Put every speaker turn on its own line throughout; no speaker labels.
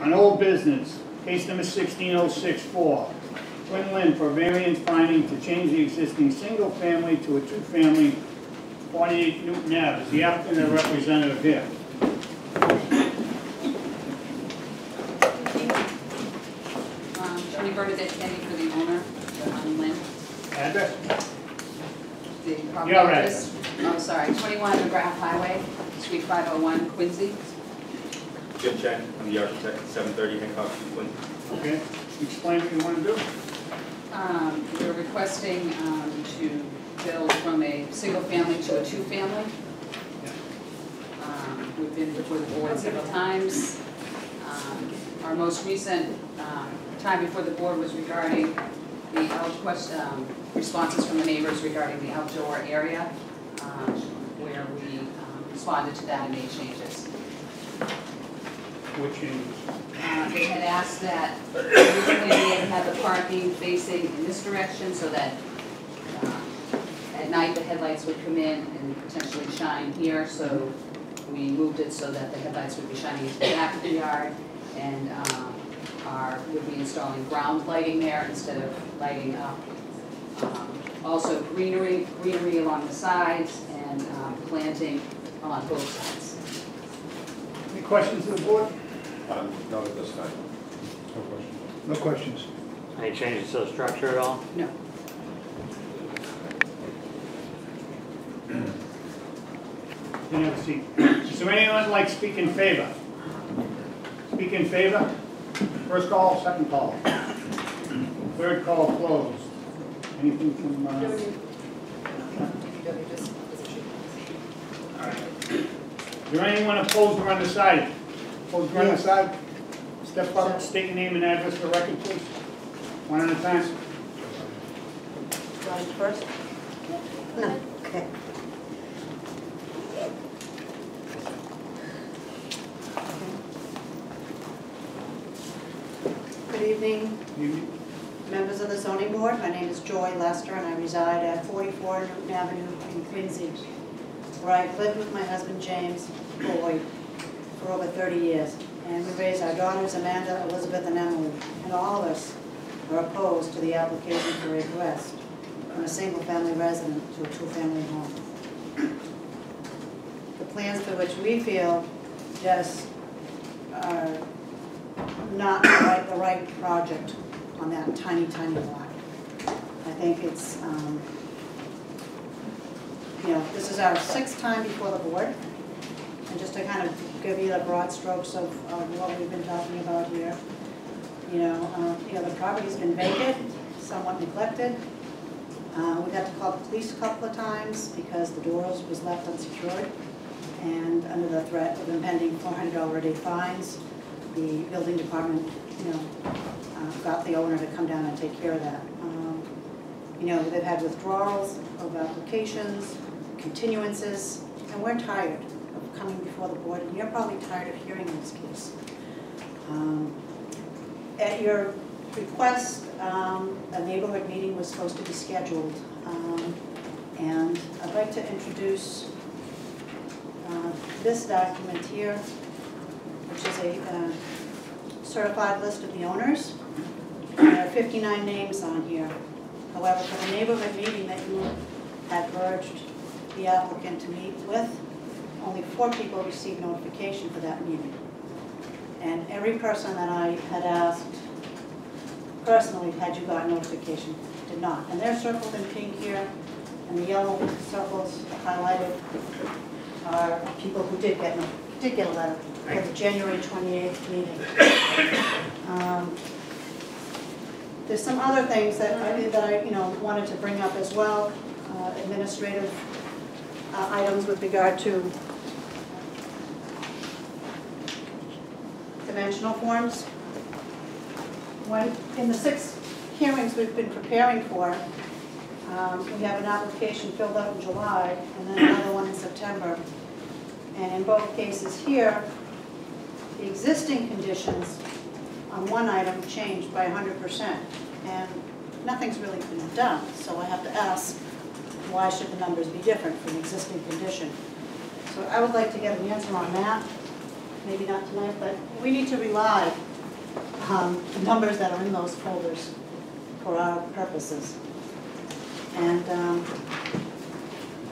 On old business, case number 16064, Quinn Lynn for variance finding to change the existing single family to a two-family, 48 Newton Ave. Is the applicant or representative here?
Attorney Bernadette Kennedy for the owner, Lynn.
Address?
The property
Your
address. Oh, sorry, 21 McGrath Highway, Suite 501, Quincy.
Jim Chen, I'm the architect, 730 Hancock Street, Quincy.
Okay. Explain what you want to do.
We're requesting to build from a single family to a two-family. We've been before the board several times. Our most recent time before the board was regarding the responses from the neighbors regarding the outdoor area, where we responded to that and made changes.
What changes?
They had asked that originally they had the parking facing in this direction so that at night the headlights would come in and potentially shine here. So we moved it so that the headlights would be shining into the back of the yard, and would be installing ground lighting there instead of lighting up. Also greenery along the sides and planting on both sides.
Any questions of the board?
Not at this time. No questions.
No questions.
Any changes to the structure at all?
No.
You have a seat. Is there anyone like to speak in favor? Speak in favor? First call, second call. Third call closed. Anything from... All right. Is there anyone opposed or undecided? Opposed or undecided? Step up, state your name and address for the record, please. One at a time.
Going first? No. Okay. Good evening, members of the zoning board. My name is Joy Lester, and I reside at 44 Newton Avenue in Quincy, where I've lived with my husband James Boyd for over 30 years. And we raised our daughters Amanda, Elizabeth, and Emily. And all of us are opposed to the application for request from a single-family resident to a two-family home. The plans for which we feel just are not the right project on that tiny, tiny lot. I think it's, this is our 6th time before the board. And just to kind of give you the broad strokes of what we've been talking about here, the property's been vacant, somewhat neglected. We've had to call the police a couple of times because the doors was left unsecured, and under the threat of impending $400 a day fines, the building department, got the owner to come down and take care of that. They've had withdrawals of applications, continuances, and we're tired of coming before the board, and you're probably tired of hearing this case. At your request, a neighborhood meeting was supposed to be scheduled, and I'd like to introduce this document here, which is a certified list of the owners. There are 59 names on here. However, for the neighborhood meeting that you had urged the applicant to meet with, only 4 people received notification for that meeting. And every person that I had asked personally, had you got notification, did not. And they're circled in pink here, and the yellow circles highlighted are people who did get a letter for the January 28th meeting. There's some other things that I wanted to bring up as well, administrative items with regard to dimensional forms. In the 6 hearings we've been preparing for, we have an application filled out in July and then another one in September. And in both cases here, the existing conditions on one item changed by 100%, and nothing's really been done. So I have to ask, why should the numbers be different from existing condition? So I would like to get an answer on that. Maybe not tonight, but we need to rely numbers that are in those folders for our purposes. And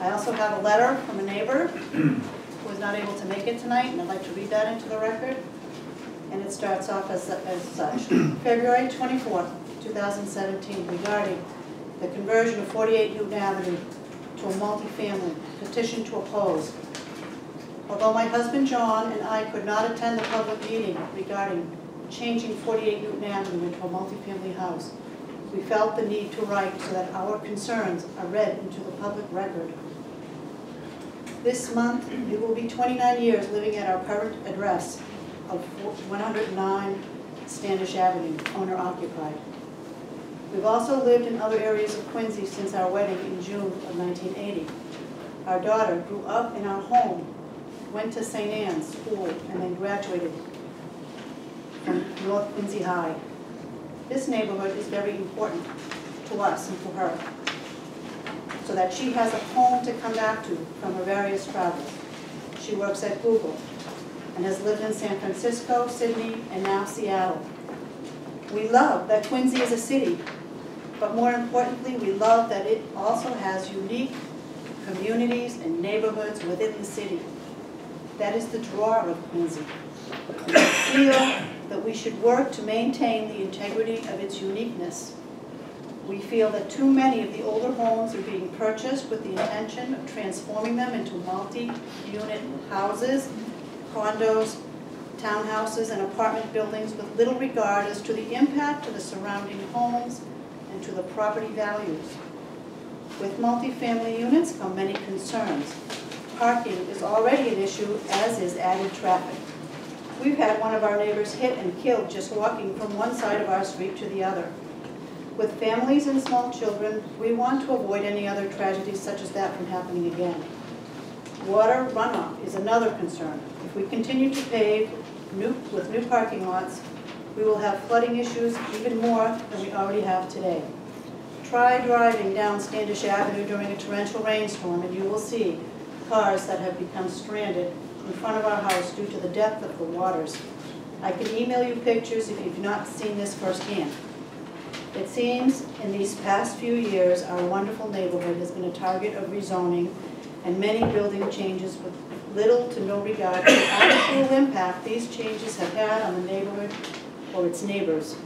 I also have a letter from a neighbor who was not able to make it tonight, and I'd like to read that into the record. And it starts off as such. February 24th, 2017, regarding the conversion of 48 Newton Avenue to a multifamily, petition to oppose. Although my husband John and I could not attend the public meeting regarding changing 48 Newton Avenue into a multifamily house, we felt the need to write so that our concerns are read into the public record. This month, it will be 29 years living at our current address of 109 Standish Avenue, owner occupied. We've also lived in other areas of Quincy since our wedding in June of 1980. Our daughter grew up in our home, went to St. Anne's School, and then graduated from North Quincy High. This neighborhood is very important to us and to her, so that she has a home to come back to from her various travels. She works at Google and has lived in San Francisco, Sydney, and now Seattle. We love that Quincy is a city, but more importantly, we love that it also has unique communities and neighborhoods within the city. That is the draw of Quincy. We feel that we should work to maintain the integrity of its uniqueness. We feel that too many of the older homes are being purchased with the intention of transforming them into multi-unit houses, condos, townhouses, and apartment buildings with little regard as to the impact to the surrounding homes and to the property values. With multifamily units come many concerns. Parking is already an issue, as is added traffic. We've had one of our neighbors hit and killed just walking from one side of our street to the other. With families and small children, we want to avoid any other tragedies such as that from happening again. Water runoff is another concern. If we continue to pave with new parking lots, we will have flooding issues even more than we already have today. Try driving down Standish Avenue during a torrential rainstorm and you will see cars that have become stranded in front of our house due to the depth of the waters. I can email you pictures if you've not seen this firsthand. It seems in these past few years, our wonderful neighborhood has been a target of rezoning and many building changes with little to no regard to the actual impact these changes have had on the neighborhood or its neighbors.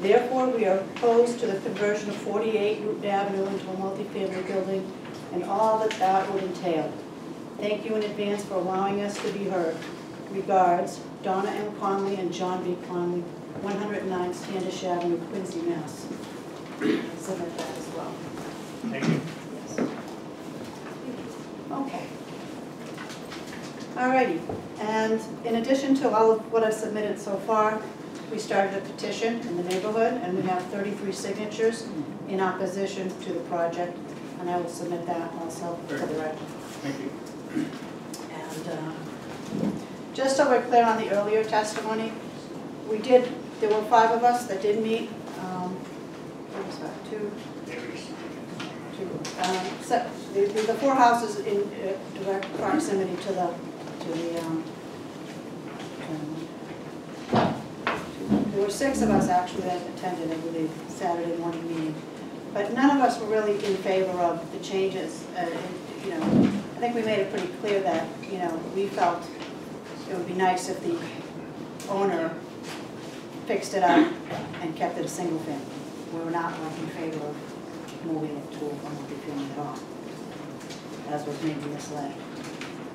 Therefore, we are opposed to the conversion of 48 Newton Avenue into a multifamily building and all that that would entail. Thank you in advance for allowing us to be heard. Regards, Donna M. Conley and John B. Conley, 109 Standish Avenue, Quincy, Mass. Submit that as well.
Thank you.
Yes. Okay. Alrighty, and in addition to all of what I've submitted so far, we started a petition in the neighborhood, and we have 33 signatures in opposition to the project, and I will submit that also to the record.
Thank you.
And just so we're clear on the earlier testimony, there were 5 of us that did meet. What was that? Two. So the 4 houses in direct proximity to the there were 6 of us actually that attended, I believe, Saturday morning meeting. But none of us were really in favor of the changes. I think we made it pretty clear that, we felt it would be nice if the owner fixed it up and kept it a single family. We were not in favor of moving it to a multifamily at all, as was maybe misled.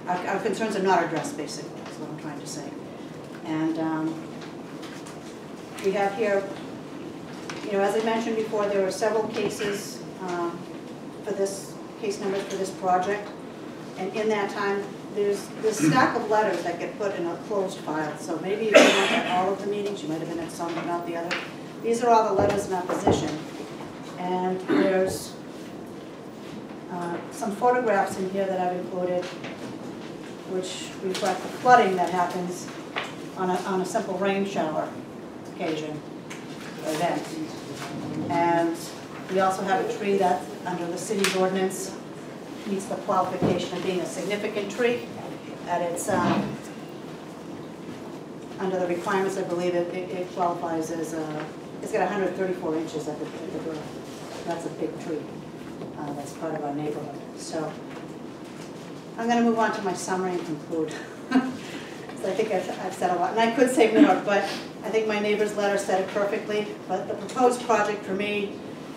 Our concerns are not addressed, basically, is what I'm trying to say. And we have here, as I mentioned before, there were several cases for this, case numbers for this project. And in that time, there's this stack of letters that get put in a closed file. So maybe if you weren't at all of the meetings, you might have been at some but not the other. These are all the letters in opposition. And there's some photographs in here that I've included, which reflect the flooding that happens on a simple rain shower occasion or event. And we also have a tree that, under the city's ordinance, meets the qualification of being a significant tree, that it's under the requirements, I believe it qualifies as it's got 134 inches at the growth. That's a big tree. That's part of our neighborhood. So I'm going to move on to my summary and conclude. So I think I've said a lot, and I could say more, but I think my neighbor's letter said it perfectly. But the proposed project for me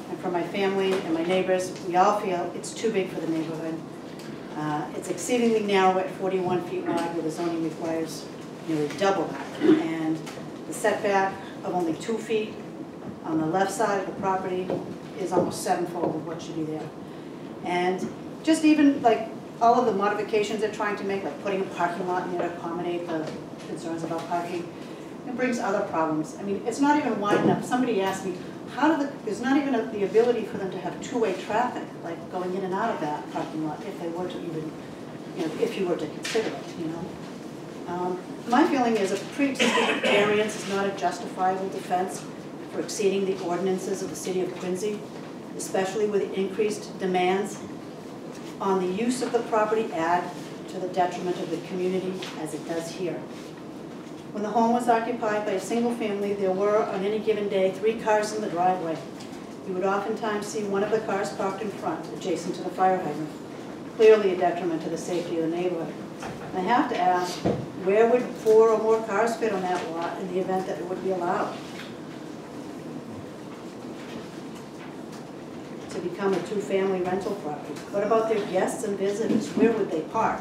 and for my family and my neighbors, we all feel it's too big for the neighborhood. It's exceedingly narrow at 41 feet wide, where the zoning requires nearly double that. And the setback of only 2 feet on the left side of the property is almost sevenfold of what should be there. And just even like all of the modifications they're trying to make, like putting a parking lot in there to accommodate the concerns about parking, it brings other problems. I mean, it's not even wide enough. Somebody asked me, there's not even the ability for them to have two-way traffic, like going in and out of that parking lot, if they were to even, if you were to consider it, My feeling is a pre-existing variance is not a justifiable defense for exceeding the ordinances of the city of Quincy, especially with increased demands on the use of the property add to the detriment of the community as it does here. When the home was occupied by a single family, there were on any given day 3 cars in the driveway. You would oftentimes see one of the cars parked in front, adjacent to the fire hydrant, clearly a detriment to the safety of the neighborhood. And I have to ask, where would 4 or more cars fit on that lot in the event that it would be allowed to become a 2-family rental property? What about their guests and visitors? Where would they park?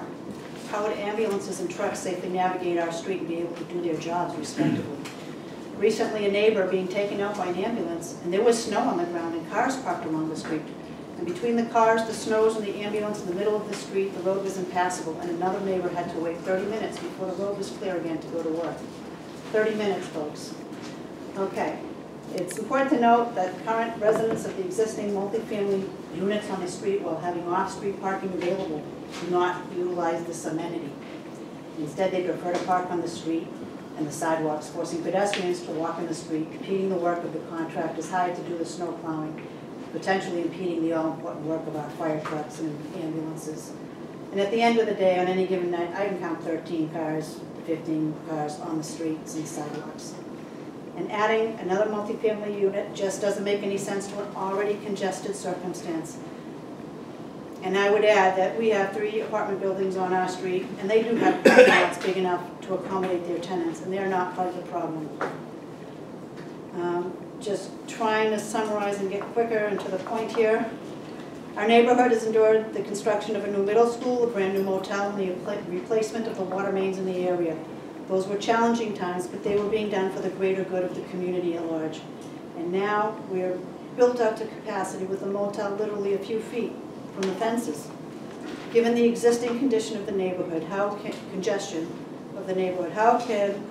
How would ambulances and trucks safely navigate our street and be able to do their jobs respectively? Recently, a neighbor being taken out by an ambulance, and there was snow on the ground and cars parked along the street. And between the cars, the snows, and the ambulance in the middle of the street, the road was impassable, and another neighbor had to wait 30 minutes before the road was clear again to go to work. 30 minutes, folks. Okay. It's important to note that current residents of the existing multifamily units on the street, while having off-street parking available, do not utilize this amenity. Instead, they prefer to park on the street and the sidewalks, forcing pedestrians to walk in the street, impeding the work of the contractors hired to do the snow plowing, potentially impeding the all-important work of our fire trucks and ambulances. And at the end of the day, on any given night, I can count 13 cars, 15 cars on the streets and sidewalks. And adding another multifamily unit just doesn't make any sense to an already congested circumstance. And I would add that we have 3 apartment buildings on our street, and they do have parking lots big enough to accommodate their tenants, and they're not part of the problem. Just trying to summarize and get quicker and to the point here. Our neighborhood has endured the construction of a new middle school, a brand new motel, and the replacement of the water mains in the area. Those were challenging times, but they were being done for the greater good of the community at large. And now we're built up to capacity with the motel literally a few feet from the fences. Given the existing condition of the neighborhood, congestion of the neighborhood, how can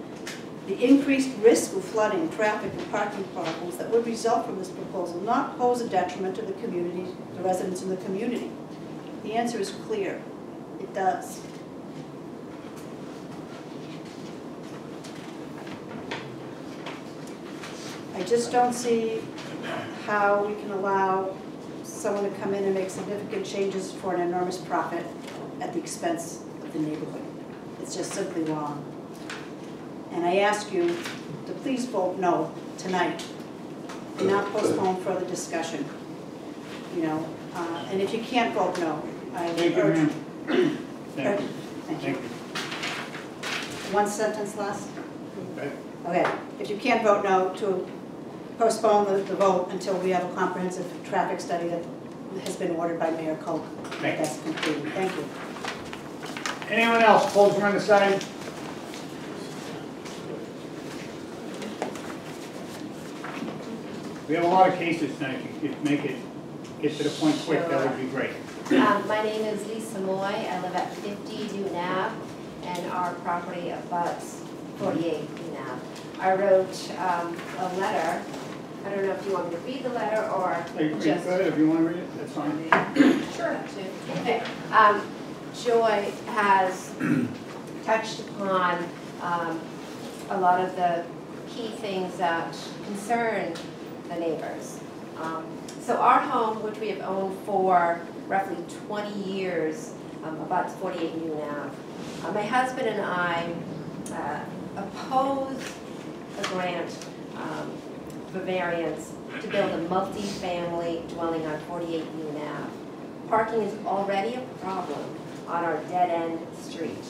the increased risk of flooding, traffic, and parking problems that would result from this proposal not pose a detriment to the community, the residents in the community? The answer is clear. It does. I just don't see how we can allow someone to come in and make significant changes for an enormous profit at the expense of the neighborhood. It's just simply wrong. And I ask you to please vote no tonight and not postpone further discussion. And if you can't vote no, I
Thank you,
urge.
ma'am. Thank you.
Thank you. One sentence last.
Okay.
Okay. If you can't vote no, to postpone the vote until we have a comprehensive traffic study that has been ordered by Mayor Koch. That's concluded. Thank you.
Anyone else? Polls are on the side. We have a lot of cases tonight. If you could get to the point quick, that would be great.
My name is Lisa Moy. I live at 50 Newton Ave, and our property abuts 48 Newton Ave. I wrote a letter. I don't know if you want me to read the letter or just...
Go ahead, if you want to read it, that's fine.
Sure. Okay. Joy has touched upon a lot of the key things that concern the neighbors. So our home, which we have owned for roughly 20 years, abuts 48 Newton Ave. My husband and I oppose the grant for variance to build a multi-family dwelling on 48 Union Ave. Parking is already a problem on our dead-end street.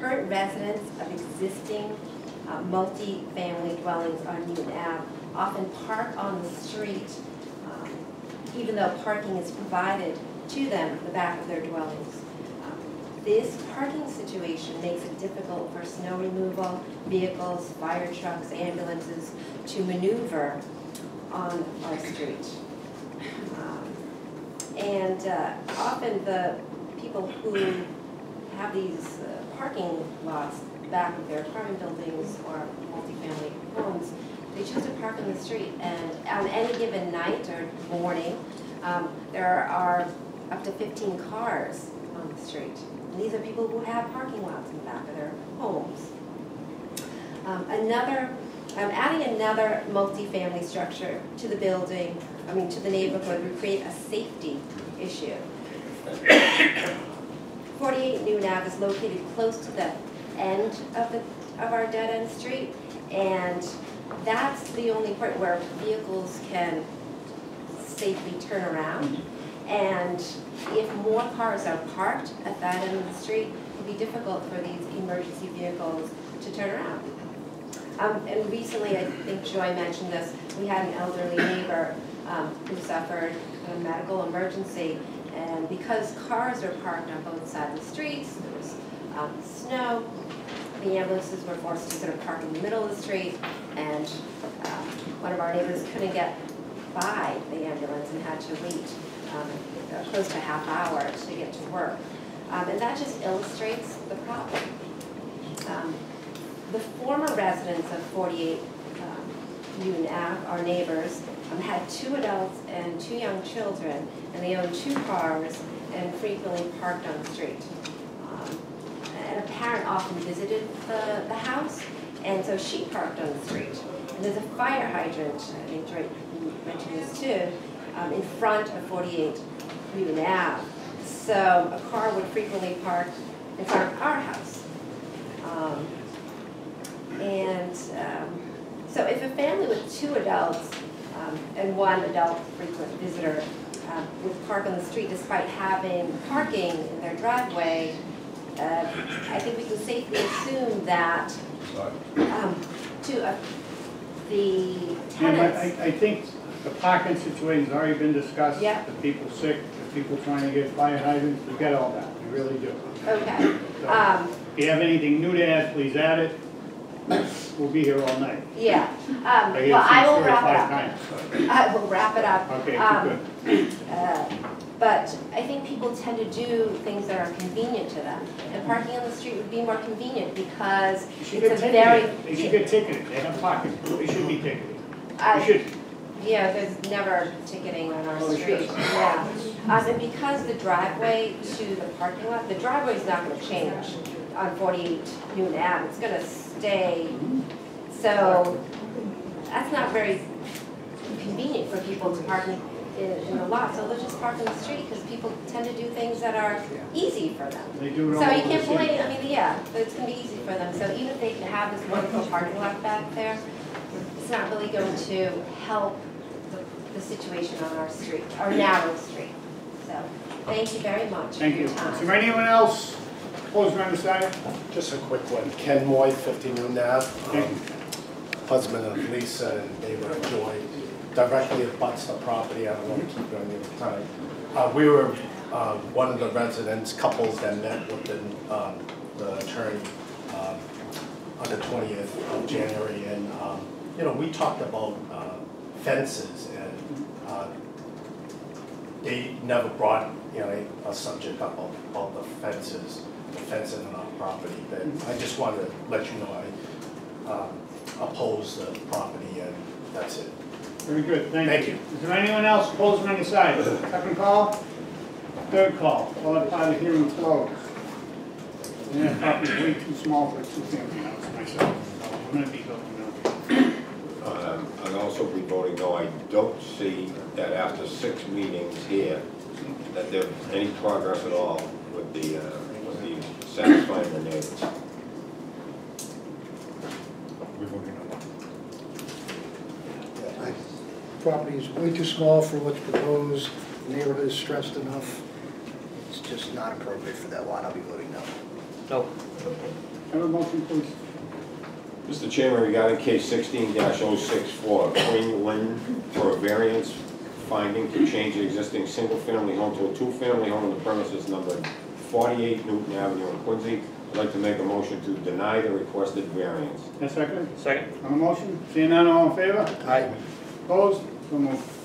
Current residents of existing multi-family dwellings on Union Ave often park on the street even though parking is provided to them in the back of their dwellings. This parking situation makes it difficult for snow removal, vehicles, fire trucks, ambulances to maneuver on our street. Often the people who have these parking lots back of their apartment buildings or multifamily homes, they choose to park on the street, and on any given night or morning, there are up to 15 cars on the street. And these are people who have parking lots in the back of their homes. Adding another multifamily structure to the building, to the neighborhood would create a safety issue. 48 New Ave is located close to the end of our dead-end street, and that's the only point where vehicles can safely turn around. And if more cars are parked at that end of the street, it will be difficult for these emergency vehicles to turn around. And recently, I think Joy mentioned this, we had an elderly neighbor who suffered a medical emergency, and because cars are parked on both sides of the streets, there was snow, the ambulances were forced to sort of park in the middle of the street, and one of our neighbors couldn't get by the ambulance and had to wait close to a half hour to get to work. And that just illustrates the problem. The former residents of 48 Union Ave, our neighbors, had 2 adults and 2 young children, and they owned 2 cars and frequently parked on the street. And a parent often visited the house, and so she parked on the street. And there's a fire hydrant, I think Joy mentioned this too, in front of 48 Union Ave. So a car would frequently park in front of our house. So if a family with 2 adults and 1 adult frequent visitor would park on the street despite having parking in their driveway, I think we can safely assume that the tenants...
I think the parking situation's already been discussed.
Yeah.
The people sick, the people trying to get fire hydrants, we get all that, we really do.
Okay.
So, if you have anything new to add, please add it. We'll be here all night.
Yeah.
I hear
Well, I
the same
will
story
wrap it
5
up.
times, so.
I will wrap it up.
Okay, good.
But I think people tend to do things that are convenient to them. And parking on the street would be more convenient because
They should
it's
get
a very...
ticketed. They should get ticketed. They have parking. They should be ticketed. They should.
Yeah, there's never ticketing on our
Oh,
street.
sure.
Yeah. And because the driveway to the parking lot, the driveway is not going to change on 48 Union Ave. It's going to stay. So that's not very convenient for people to park in the lot. So they'll just park in the street because people tend to do things that are easy for them.
They do it all
So you
over the
can't
city.
blame, yeah, it's going to be easy for them. So even if they have this wonderful parking lot back there, it's not really going to help the situation on our street, our narrow street. So thank you very much
Thank
for
you.
your time.
Is there anyone else opposed or undecided?
Just a quick one. Ken Moy, 50 New Ave,
Thank you.
husband of Lisa and neighbor of Joy, directly abuts the property. I don't want to keep you on your time. We were one of the residents, couples that met with the attorney on the 20th of January, and we talked about fences, and they never brought a subject up about the fencing on our property. But I just wanted to let you know I oppose the property, and that's it.
Very good.
Thank you.
Is there anyone else opposed or undecided? Second call? Third call. All that part of the hearing closed. And that property is way too small for a 2-family house myself. So I'm going to be voting no.
I'll also be voting no. I don't see that after 6 meetings here, that there's any progress at all with the satisfying the neighbors.
property is way too small for what's proposed, the neighborhood is stressed enough. It's just not appropriate for that lot, I'll be voting no.
Nope.
Have a motion, please.
Mr. Chairman, regarding case 16-064, Queen Lynn for a variance finding to change the existing single-family home to a two-family home on the premises number 48 Newton Avenue in Quincy, I'd like to make a motion to deny the requested variance.
A second?
Second.
On the motion? Seeing none, all in favor?
Aye.
Opposed? So moved.